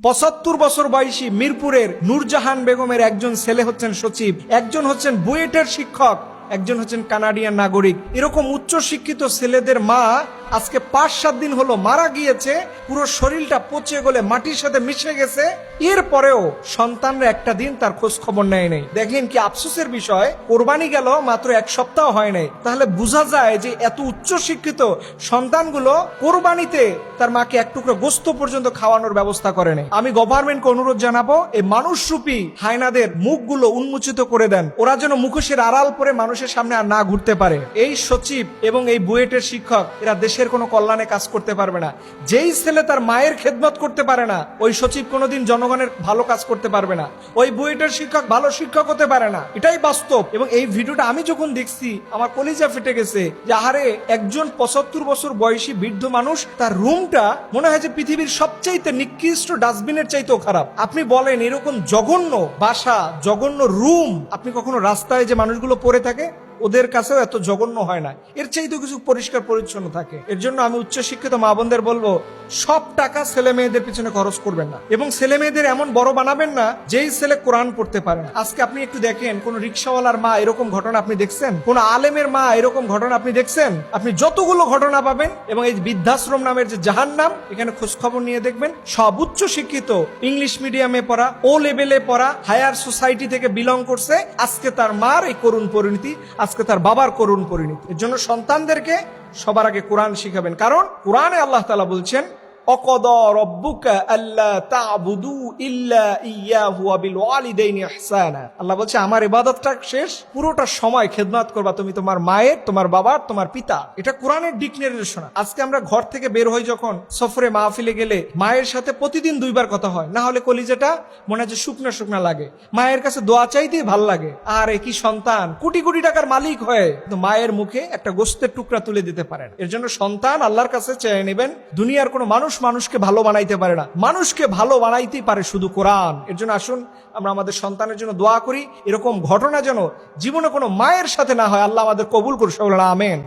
৭৫ বছর বয়সী মিরপুরের নূরজাহান বেগমের একজন ছেলে হচ্ছেন সচিব, একজন হচ্ছেন বুয়েটের শিক্ষক, একজন হচ্ছেন কানাডিয়ান নাগরিক। এরকম উচ্চ শিক্ষিত ছেলেদের মা আজকে ৫-৭ দিন হলো মারা গিয়েছে, পুরো শরীরটা পচে গলে মাটির সাথে মিশে গেছে। এরপরেও সন্তানরা একটা দিন তার খোঁজ খবর নেয় নাই। দেখেন কি আফসোসের বিষয়, কোরবানি গেল মাত্র ১ সপ্তাহ হয় নাই। তাহলে বোঝা যায় যে এত উচ্চ শিক্ষিত সন্তানগুলো কোরবানিতে তার মাকে এক টুকরো গোস্ত পর্যন্ত খাওয়ানোর ব্যবস্থা করে নেই। আমি গভর্নমেন্টকে অনুরোধ জানাবো, এই মানুষরূপী হায়নাদের মুখগুলো উন্মোচিত করে দেন, ওরা যেন মুখোশের আড়াল পরে মানুষের সামনে আর না ঘুরতে পারে। এই সচিব এবং এই বুয়েটের শিক্ষক এরা দেশের কোনো কল্যাণে কাজ করতে পারবে না। যেই ছেলে তার মায়ের খেদমত করতে পারে না, ওই সচিব কোনোদিন জনগণের ভালো কাজ করতে পারবে না। ওই বুয়েটের শিক্ষক ভালো শিক্ষক হতে পারে না, এটাই বাস্তব। এবং এই ভিডিওটা আমি যখন দেখছি আমার কলিজা ফেটে গেছে যে আহারে, একজন ৭৫ বছর বয়সী বৃদ্ধ মানুষ, তার রুমটা মনে হয় যে পৃথিবীর সবচাইতে নিকৃষ্ট ডাস্টবিনের চাইতেও খারাপ। আপনি বলেন এরকম জঘন্য বাসা, জঘন্য রুম আপনি কখনো রাস্তায় যে মানুষগুলো পড়ে থাকে ওদের কাছেও এত জঘন্য হয় না, এর চাইতেও কিছু পরিষ্কার পরিচ্ছন্ন থাকে। এর জন্য আমি উচ্চশিক্ষিত মা বোনদের বলবো, সব টাকা ছেলে মেয়েদের পিছনে খরচ করবেন না, এবং ছেলে মেয়েদের এমন বড় বানাবেন না যেই ছেলে কোরআন পড়তে পারে না। আজকে আপনি একটু দেখেন, কোন রিক্সাওয়ালার মা এরকম ঘটনা আপনি দেখছেন? কোন আলেমের মা এরকম ঘটনা আপনি দেখছেন? আপনি যতগুলো ঘটনা পাবেন, এবং এই বৃদ্ধাশ্রম নামের যে জাহান্নাম, এখানে খোঁজ খবর নিয়ে দেখবেন, সব উচ্চ শিক্ষিত, ইংলিশ মিডিয়ামে পড়া, ও লেভেলে পড়া, হায়ার সোসাইটি থেকে বিলং করছে। আজকে তার মার এই করুণ পরিণতি, আজকে তার বাবার করুণ পরিণতি। এর জন্য সন্তানদেরকে সবার আগে কোরআন শিখাবেন, কারণ কোরআনে আল্লাহ তাআলা বলছেন, অকদা রব্বুকা আল্লা তা'বুদু ইল্লা ইয়াহু ওয়া বিল ওয়ালিদাইনি ইহসানা। আল্লাহ বলছে আমার ইবাদতটা শেষ, পুরোটা সময় খেদমত করবা তুমি তোমার মায়ের, তোমার বাবার, তোমার পিতা। এটা কোরআনের দিক নির্দেশনা। আজকে আমরা ঘর থেকে বের হই, যখন সফরে মাহফিলে গেলে মায়ের সাথে প্রতিদিন ২ বার কথা হয়, না হলে কলিজাটা মনে হয় যে শুকনা শুকনা লাগে। মায়ের কাছে দোয়া চাইতেই ভাল লাগে। আর কি সন্তান কোটি কোটি টাকার মালিক হয়ে কিন্তু মায়ের মুখে একটা গোস্তের টুকরা তুলে দিতে পারে না। এর জন্য সন্তান আল্লাহর কাছে চেয়ে নেবেন। দুনিয়ার কোনো মানুষকে ভালো বানাইতে পারে না, মানুষকে ভালো বানাইতেই পারে শুধু কোরআন। এর জন্য আসুন আমরা আমাদের সন্তানের জন্য দোয়া করি, এরকম ঘটনা যেন জীবনে কোনো মায়ের সাথে না হয়। আল্লাহ আমাদের কবুল করুন, আমিন।